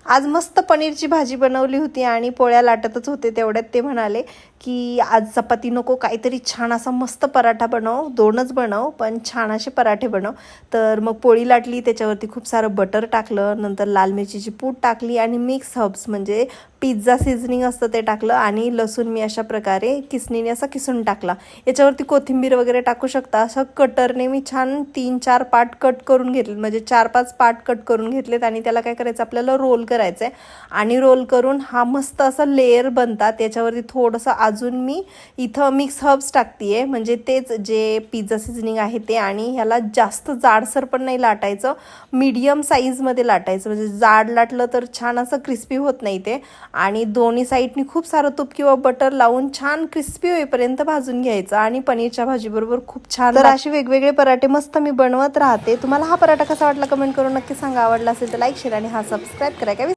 आज मस्त पनीरची भाजी बनवली होती आणि पोळ्या लाटतच होते तेवढ्यात ते म्हणाले की आज चपाती नको, काहीतरी छान असा मस्त पराठा बनव, 2च बनव पण छान असे पराठे बनव. तर मग पोळी लाटली, त्याच्यावरती खूप सारं बटर टाकलं, नंतर लाल मिरचीची पूड टाकली आणि मिक्स हर्ब्स म्हणजे पिझ्झा सीझनिंग असतं ते टाकलं आणि लसूण मी अशा प्रकारे किसणीने असा किसून टाकला. याच्यावरती कोथिंबीर वगैरे टाकू शकता. असं कटरने मी छान 3-4 पार्ट कट करून घेतले, म्हणजे 4-5 पार्ट कट करून घेतलेत आणि त्याला काय करायचं आपल्याला रोल करायचं आहे आणि रोल करून हा मस्त असा लेयर बनतात. त्याच्यावरती थोडंसं अजून मी इथं मिक्स हर्ब्स टाकते म्हणजे तेच जे पिझ्झा सीझनिंग आहे ते. आणि ह्याला जास्त जाडसर पण नाही लाटायचं, मीडियम साईजमध्ये लाटायचं, म्हणजे जाड लाटलं तर छान असं क्रिस्पी होत नाही ते. आणि दोन्ही साईडनी खूप सारं तूप किंवा बटर लावून छान क्रिस्पी होईपर्यंत भाजून घ्यायचं आणि पनीरच्या भाजीबरोबर खूप छान. तर असे वेगवेगळे पराठे मस्त मी बनवत राहते. तुम्हाला हा पराठा कसा वाटला कमेंट करून नक्की सांगा. आवडला असेल तर लाईक, शेअर आणि हा सबस्क्राईब करा.